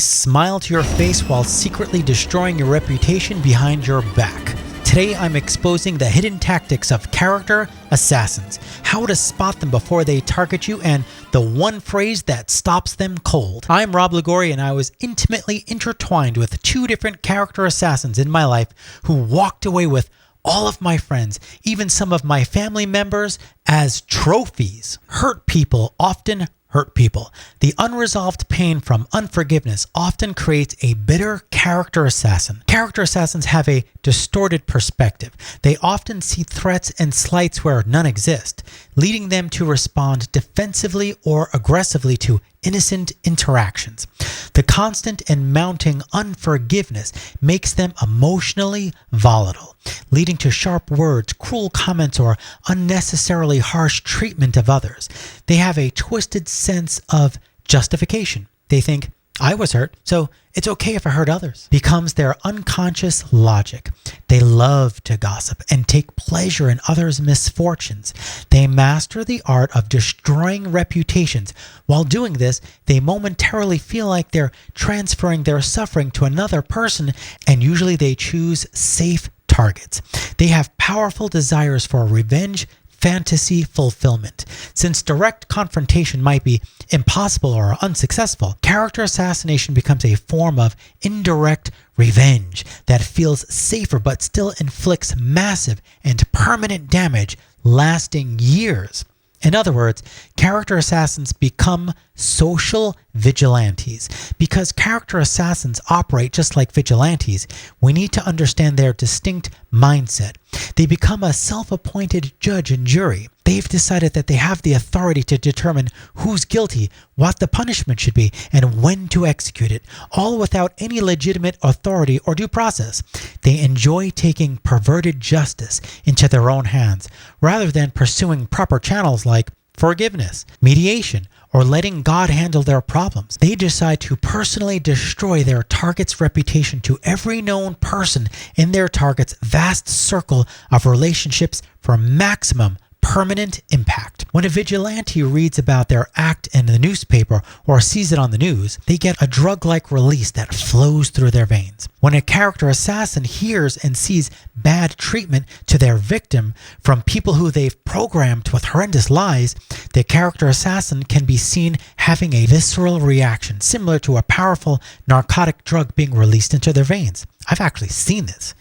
smile to your face while secretly destroying your reputation behind your back. Today I'm exposing the hidden tactics of character assassins, how to spot them before they target you, and the one phrase that stops them cold. I'm Rob Ligori, and I was intimately intertwined with two different character assassins in my life who walked away with all of my friends, even some of my family members, as trophies. Hurt people often hurt people. The unresolved pain from unforgiveness often creates a bitter character assassin. Character assassins have a distorted perspective. They often see threats and slights where none exist, leading them to respond defensively or aggressively to innocent interactions. The constant and mounting unforgiveness makes them emotionally volatile, leading to sharp words, cruel comments, or unnecessarily harsh treatment of others. They have a twisted sense of justification. They think, I was hurt, so it's okay if I hurt others. Becomes their unconscious logic. They love to gossip and take pleasure in others' misfortunes. They master the art of destroying reputations. While doing this, they momentarily feel like they're transferring their suffering to another person, and usually they choose safe targets. They have powerful desires for revenge, fantasy fulfillment. Since direct confrontation might be impossible or unsuccessful, character assassination becomes a form of indirect revenge that feels safer but still inflicts massive and permanent damage lasting years. In other words, character assassins become social vigilantes. Because character assassins operate just like vigilantes, we need to understand their distinct mindset. They become a self-appointed judge and jury. They've decided that they have the authority to determine who's guilty, what the punishment should be, and when to execute it, all without any legitimate authority or due process. They enjoy taking perverted justice into their own hands, rather than pursuing proper channels like forgiveness, mediation, or letting God handle their problems. They decide to personally destroy their target's reputation to every known person in their target's vast circle of relationships for maximum permanent impact. When a vigilante reads about their act in the newspaper or sees it on the news, they get a drug-like release that flows through their veins. When a character assassin hears and sees bad treatment to their victim from people who they've programmed with horrendous lies, the character assassin can be seen having a visceral reaction similar to a powerful narcotic drug being released into their veins. I've actually seen this.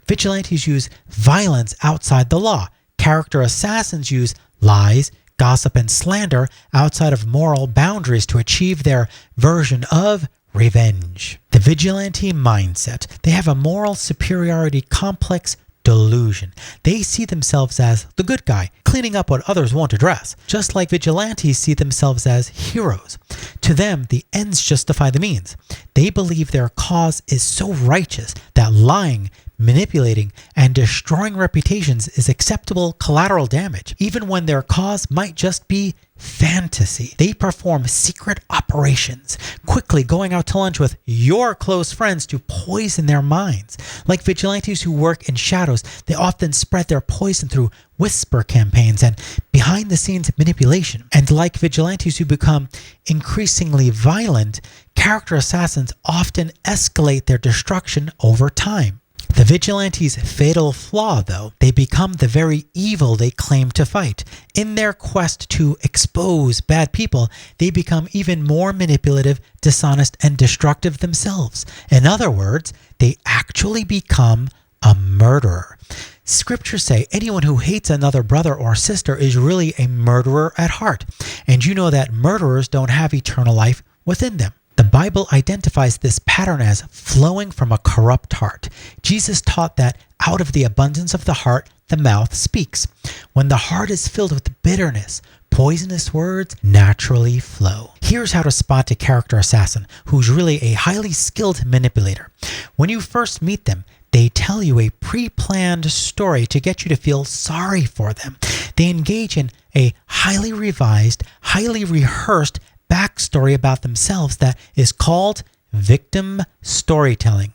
Vigilantes use violence outside the law. Character assassins use lies, gossip, and slander outside of moral boundaries to achieve their version of revenge. The vigilante mindset. They have a moral superiority complex delusion. They see themselves as the good guy, cleaning up what others won't address, just like vigilantes see themselves as heroes. To them, the ends justify the means. They believe their cause is so righteous that lying, manipulating, and destroying reputations is acceptable collateral damage, even when their cause might just be fantasy. They perform secret operations, quickly going out to lunch with your close friends to poison their minds. Like vigilantes who work in shadows, they often spread their poison through whisper campaigns and behind-the-scenes manipulation. And like vigilantes who become increasingly violent, character assassins often escalate their destruction over time. The vigilantes' fatal flaw, though, they become the very evil they claim to fight. In their quest to expose bad people, they become even more manipulative, dishonest, and destructive themselves. In other words, they actually become a murderer. Scriptures say anyone who hates another brother or sister is really a murderer at heart. And you know that murderers don't have eternal life within them. The Bible identifies this pattern as flowing from a corrupt heart. Jesus taught that out of the abundance of the heart, the mouth speaks. When the heart is filled with bitterness, poisonous words naturally flow. Here's how to spot a character assassin who's really a highly skilled manipulator. When you first meet them, they tell you a pre-planned story to get you to feel sorry for them. They engage in a highly revised, highly rehearsed backstory about themselves that is called victim storytelling.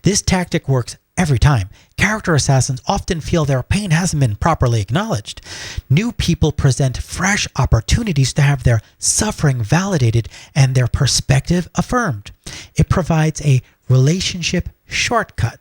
This tactic works every time. Character assassins often feel their pain hasn't been properly acknowledged. New people present fresh opportunities to have their suffering validated and their perspective affirmed. It provides a relationship shortcut.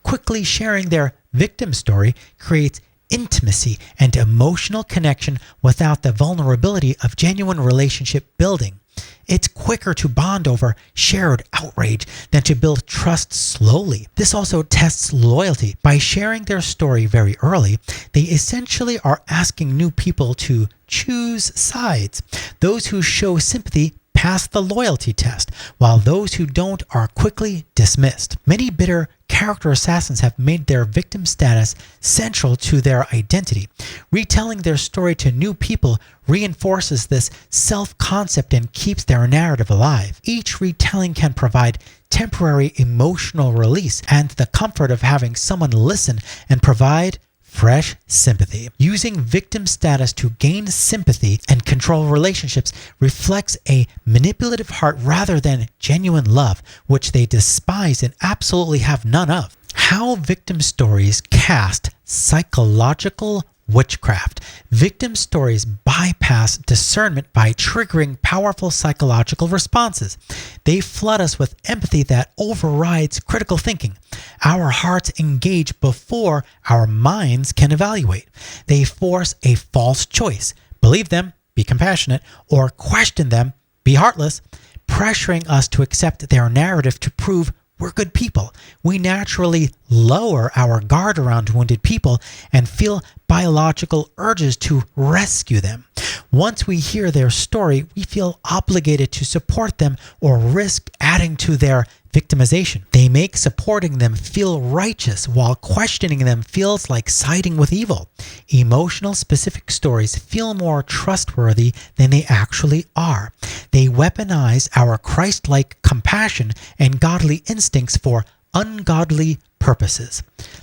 Quickly sharing their victim story creates intimacy and emotional connection without the vulnerability of genuine relationship building. It's quicker to bond over shared outrage than to build trust slowly. This also tests loyalty. By sharing their story very early, they essentially are asking new people to choose sides. Those who show sympathy pass the loyalty test, while those who don't are quickly dismissed. Many bitter character assassins have made their victim status central to their identity. Retelling their story to new people reinforces this self-concept and keeps their narrative alive. Each retelling can provide temporary emotional release and the comfort of having someone listen and provide fresh sympathy. Using victim status to gain sympathy and control relationships reflects a manipulative heart rather than genuine love, which they despise and absolutely have none of. How victim stories cast psychological witchcraft. Victim stories bypass discernment by triggering powerful psychological responses. They flood us with empathy that overrides critical thinking. Our hearts engage before our minds can evaluate. They force a false choice. Believe them, be compassionate, or question them, be heartless, pressuring us to accept their narrative to prove we're good people. We naturally lower our guard around wounded people and feel biological urges to rescue them. Once we hear their story, we feel obligated to support them or risk adding to their victimization. They make supporting them feel righteous, while questioning them feels like siding with evil. Emotional specific stories feel more trustworthy than they actually are. They weaponize our Christ-like compassion and godly instincts for ungodly purposes.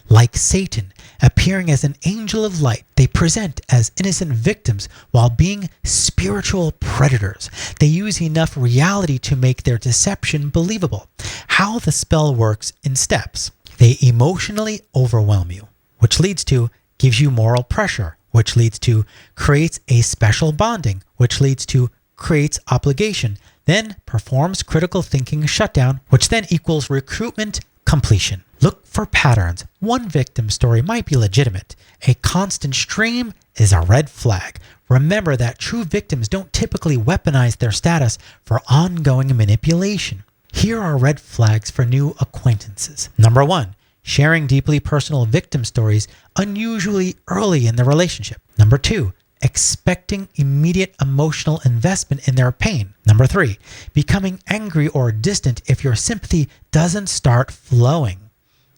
Like Satan, appearing as an angel of light, they present as innocent victims while being spiritual predators. They use enough reality to make their deception believable. How the spell works in steps. They emotionally overwhelm you, which leads to gives you moral pressure, which leads to creates a special bonding, which leads to creates obligation, then performs critical thinking shutdown, which then equals recruitment completion. Look for patterns. One victim story might be legitimate. A constant stream is a red flag. Remember that true victims don't typically weaponize their status for ongoing manipulation. Here are red flags for new acquaintances. Number 1, sharing deeply personal victim stories unusually early in the relationship. Number 2, expecting immediate emotional investment in their pain. Number 3, becoming angry or distant if your sympathy doesn't start flowing.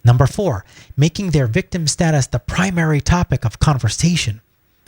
Number 4, making their victim status the primary topic of conversation.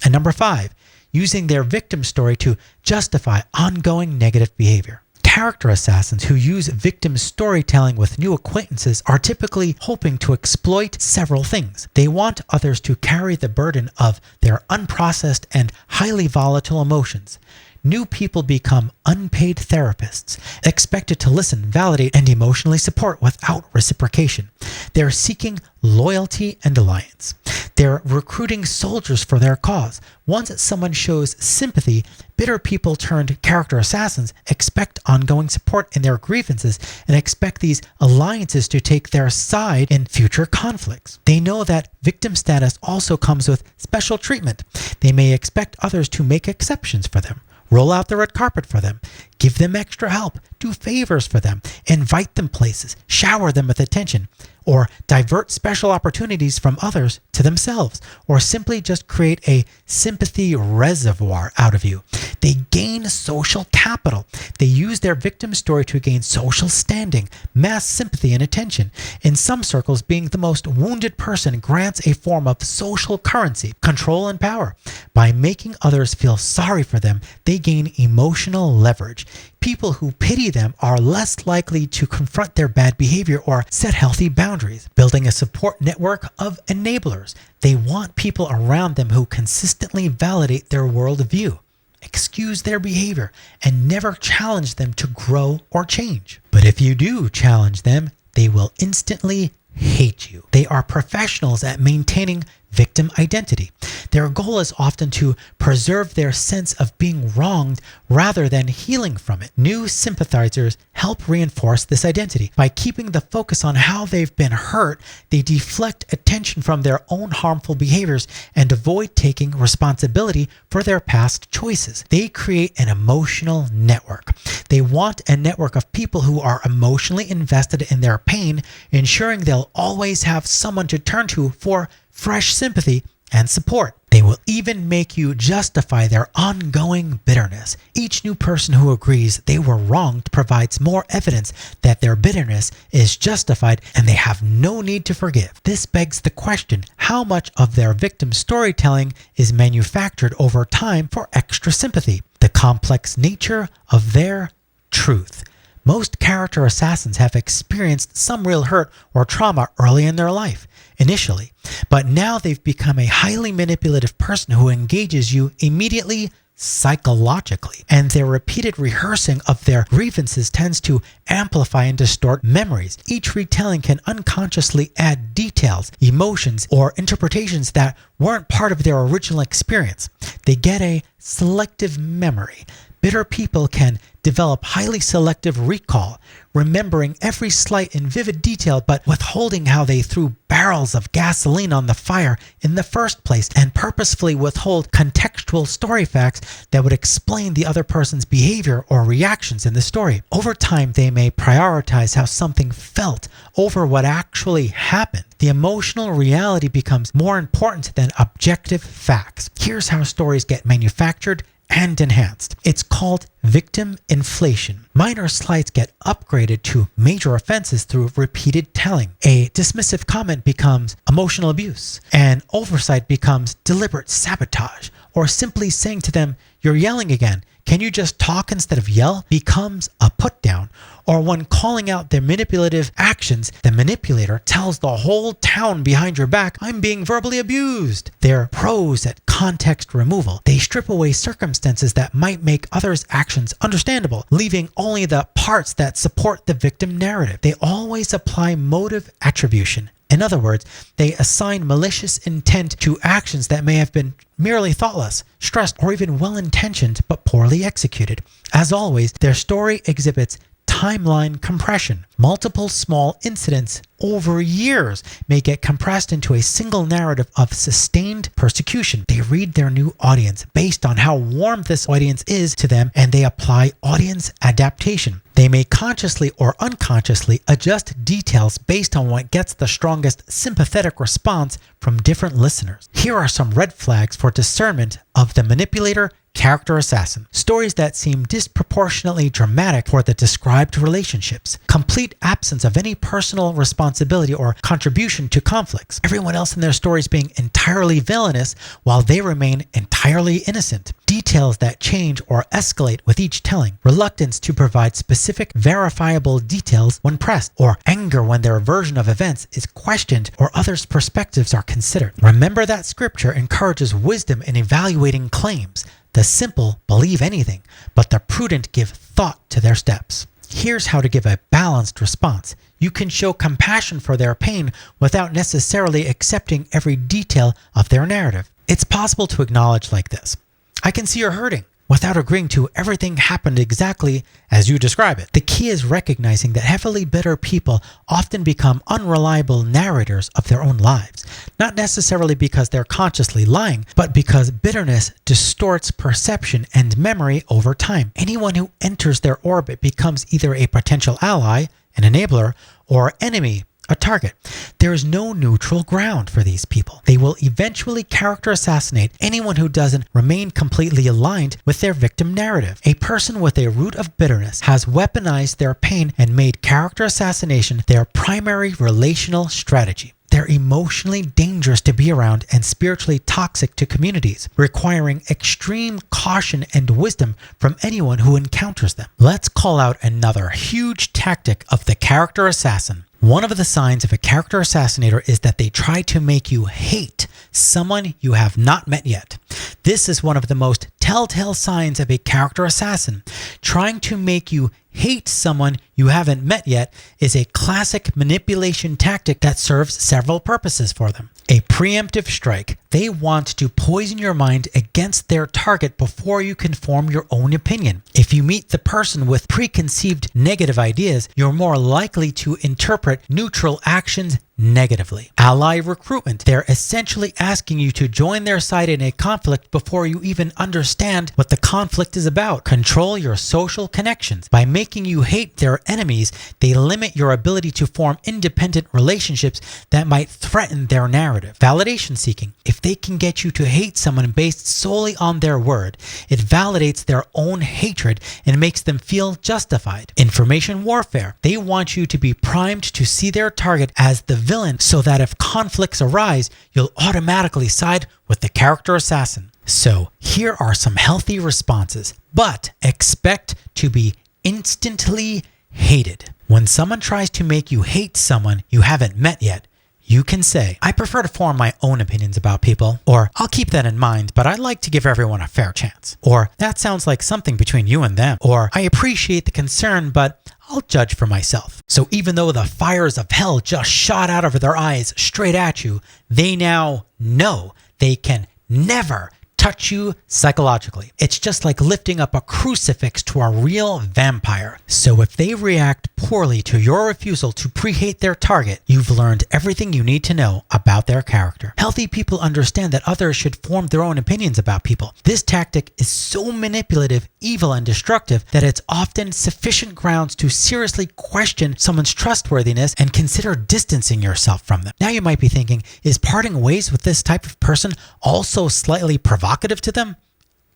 And number 5, using their victim story to justify ongoing negative behavior. Character assassins who use victim storytelling with new acquaintances are typically hoping to exploit several things. They want others to carry the burden of their unprocessed and highly volatile emotions. New people become unpaid therapists, expected to listen, validate, and emotionally support without reciprocation. They're seeking loyalty and alliance. They're recruiting soldiers for their cause. Once someone shows sympathy, bitter people turned character assassins expect ongoing support in their grievances and expect these alliances to take their side in future conflicts. They know that victim status also comes with special treatment. They may expect others to make exceptions for them, roll out the red carpet for them, give them extra help, do favors for them, invite them places, shower them with attention, or divert special opportunities from others to themselves, or simply just create a sympathy reservoir out of you. They gain social capital. They use their victim story to gain social standing, mass sympathy, and attention. In some circles, being the most wounded person grants a form of social currency, control, and power. By making others feel sorry for them, they gain emotional leverage. People who pity them are less likely to confront their bad behavior or set healthy boundaries. Building a support network of enablers. They want people around them who consistently validate their worldview, excuse their behavior, and never challenge them to grow or change. But if you do challenge them, they will instantly hate you. They are professionals at maintaining victim identity. Their goal is often to preserve their sense of being wronged rather than healing from it. New sympathizers help reinforce this identity. By keeping the focus on how they've been hurt, they deflect attention from their own harmful behaviors and avoid taking responsibility for their past choices. They create an emotional network. They want a network of people who are emotionally invested in their pain, ensuring they'll always have someone to turn to for fresh sympathy and support. They will even make you justify their ongoing bitterness. Each new person who agrees they were wronged provides more evidence that their bitterness is justified and they have no need to forgive. This begs the question, how much of their victim storytelling is manufactured over time for extra sympathy? The complex nature of their truth. Most character assassins have experienced some real hurt or trauma early in their life, initially, but now they've become a highly manipulative person who engages you immediately psychologically, and their repeated rehearsing of their grievances tends to amplify and distort memories. Each retelling can unconsciously add details, emotions, or interpretations that weren't part of their original experience. They get a selective memory. Bitter people can develop highly selective recall, remembering every slight and vivid detail but withholding how they threw barrels of gasoline on the fire in the first place, and purposefully withhold contextual story facts that would explain the other person's behavior or reactions in the story. Over time, they may prioritize how something felt over what actually happened. The emotional reality becomes more important than objective facts. Here's how stories get manufactured and enhanced. It's called victim inflation. Minor slights get upgraded to major offenses through repeated telling. A dismissive comment becomes emotional abuse. An oversight becomes deliberate sabotage. Or simply saying to them, "You're yelling again. Can you just talk instead of yell?" becomes a put down. Or when calling out their manipulative actions, the manipulator tells the whole town behind your back, "I'm being verbally abused." They're pros at context removal. They strip away circumstances that might make others' actions understandable, leaving only the parts that support the victim narrative. They always apply motive attribution. In other words, they assign malicious intent to actions that may have been merely thoughtless, stressed, or even well-intentioned but poorly executed. As always, their story exhibits timeline compression. Multiple small incidents over years may get compressed into a single narrative of sustained persecution. They read their new audience based on how warm this audience is to them, and they apply audience adaptation. They may consciously or unconsciously adjust details based on what gets the strongest sympathetic response from different listeners. Here are some red flags for discernment of the manipulator character assassin. Stories that seem disproportionately dramatic for the described relationships. Complete absence of any personal responsibility or contribution to conflicts. Everyone else in their stories being entirely villainous while they remain entirely innocent. Details that change or escalate with each telling. Reluctance to provide specific verifiable details when pressed, or anger when their version of events is questioned or others' perspectives are considered. Remember that scripture encourages wisdom in evaluating claims. The simple believe anything, but the prudent give thought to their steps. Here's how to give a balanced response. You can show compassion for their pain without necessarily accepting every detail of their narrative. It's possible to acknowledge like this: "I can see you're hurting," without agreeing to everything happened exactly as you describe it. The key is recognizing that heavily bitter people often become unreliable narrators of their own lives, not necessarily because they're consciously lying, but because bitterness distorts perception and memory over time. Anyone who enters their orbit becomes either a potential ally, an enabler, or enemy, a target. There is no neutral ground for these people. They will eventually character assassinate anyone who doesn't remain completely aligned with their victim narrative. A person with a root of bitterness has weaponized their pain and made character assassination their primary relational strategy. They're emotionally dangerous to be around and spiritually toxic to communities, requiring extreme caution and wisdom from anyone who encounters them. Let's call out another huge tactic of the character assassin. One of the signs of a character assassinator is that they try to make you hate someone you have not met yet. This is one of the most telltale signs of a character assassin, trying to make you hate someone you haven't met yet is a classic manipulation tactic that serves several purposes for them. A preemptive strike. They want to poison your mind against their target before you can form your own opinion. If you meet the person with preconceived negative ideas, you're more likely to interpret neutral actions negatively. Ally recruitment. They're essentially asking you to join their side in a conflict before you even understand what the conflict is about. Control your social connections. By making you hate their enemies, they limit your ability to form independent relationships that might threaten their narrative. Validation seeking. If they can get you to hate someone based solely on their word, it validates their own hatred and makes them feel justified. Information warfare. They want you to be primed to see their target as the villain so that if conflicts arise, you'll automatically side with the character assassin. So here are some healthy responses, but expect to be instantly hated. When someone tries to make you hate someone you haven't met yet, you can say, I prefer to form my own opinions about people, or I'll keep that in mind, but I'd like to give everyone a fair chance, or that sounds like something between you and them, or I appreciate the concern, but I'll judge for myself. So even though the fires of hell just shot out of their eyes straight at you, they now know they can never touch you psychologically. It's just like lifting up a crucifix to a real vampire. So if they react poorly to your refusal to pre-hate their target, you've learned everything you need to know about their character. Healthy people understand that others should form their own opinions about people. This tactic is so manipulative, evil, and destructive that it's often sufficient grounds to seriously question someone's trustworthiness and consider distancing yourself from them. Now you might be thinking, is parting ways with this type of person also slightly provocative to them?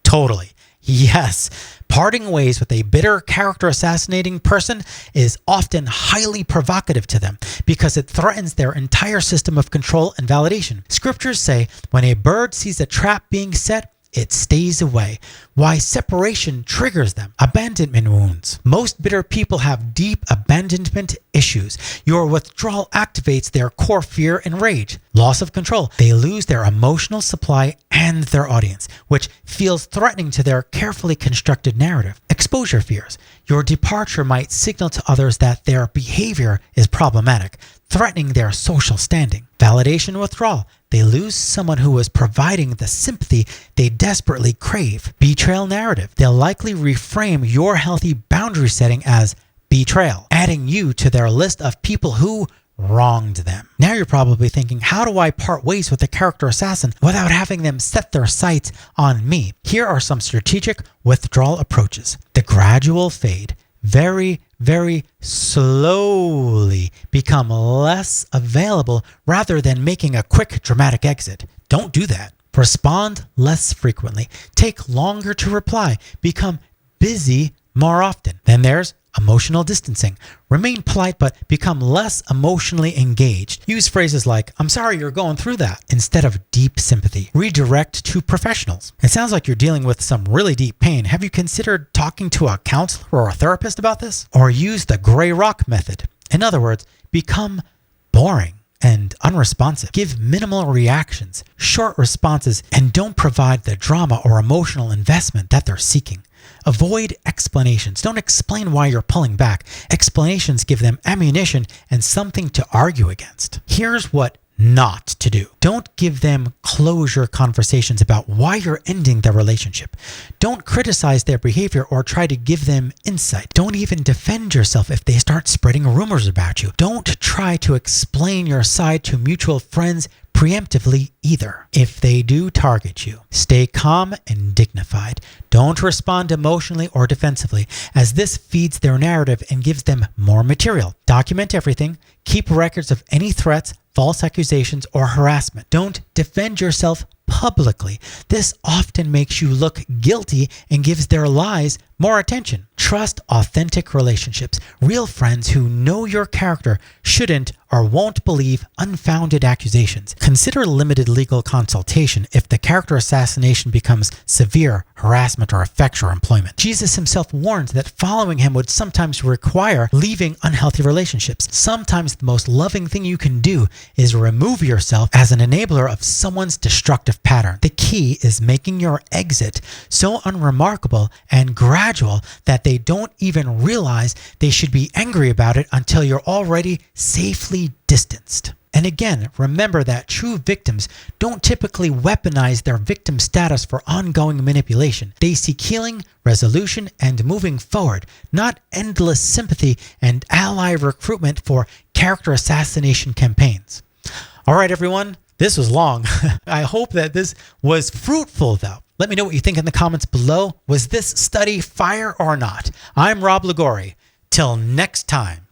Totally. Yes. Parting ways with a bitter character assassinating person is often highly provocative to them because it threatens their entire system of control and validation. Scriptures say when a bird sees a trap being set, it stays away. Why separation triggers them. Abandonment wounds. Most bitter people have deep abandonment issues. Your withdrawal activates their core fear and rage. Loss of control. They lose their emotional supply and their audience, which feels threatening to their carefully constructed narrative. Exposure fears. Your departure might signal to others that their behavior is problematic, threatening their social standing. Validation withdrawal. They lose someone who is providing the sympathy they desperately crave. Betrayal narrative. They'll likely reframe your healthy boundary setting as betrayal, adding you to their list of people who wronged them. Now you're probably thinking, how do I part ways with a character assassin without having them set their sights on me? Here are some strategic withdrawal approaches. The gradual fade. Very, very slowly become less available rather than making a quick dramatic exit. Don't do that. Respond less frequently. Take longer to reply. Become busy more often. Then there's emotional distancing. Remain polite but become less emotionally engaged. Use phrases like, I'm sorry you're going through that, instead of deep sympathy. Redirect to professionals. It sounds like you're dealing with some really deep pain. Have you considered talking to a counselor or a therapist about this? Or use the gray rock method. In other words, become boring and unresponsive. Give minimal reactions, short responses, and don't provide the drama or emotional investment that they're seeking. Avoid explanations. Don't explain why you're pulling back. Explanations give them ammunition and something to argue against. Here's what not to do. Don't give them closure conversations about why you're ending the relationship. Don't criticize their behavior or try to give them insight. Don't even defend yourself if they start spreading rumors about you. Don't try to explain your side to mutual friends preemptively either. If they do target you, stay calm and dignified. Don't respond emotionally or defensively, as this feeds their narrative and gives them more material. Document everything. Keep records of any threats, false accusations, or harassment. Don't defend yourself publicly. This often makes you look guilty and gives their lies more attention. Trust authentic relationships. Real friends who know your character shouldn't or won't believe unfounded accusations. Consider limited legal consultation if the character assassination becomes severe harassment or affects your employment. Jesus himself warned that following him would sometimes require leaving unhealthy relationships. Sometimes the most loving thing you can do is remove yourself as an enabler of someone's destructive pattern. The key is making your exit so unremarkable and gradual gradual that they don't even realize they should be angry about it until you're already safely distanced. And again, remember that true victims don't typically weaponize their victim status for ongoing manipulation. They seek healing, resolution, and moving forward, not endless sympathy and ally recruitment for character assassination campaigns. All right, everyone, this was long. I hope that this was fruitful, though. Let me know what you think in the comments below. Was this study fire or not? I'm Rob Ligori. Till next time.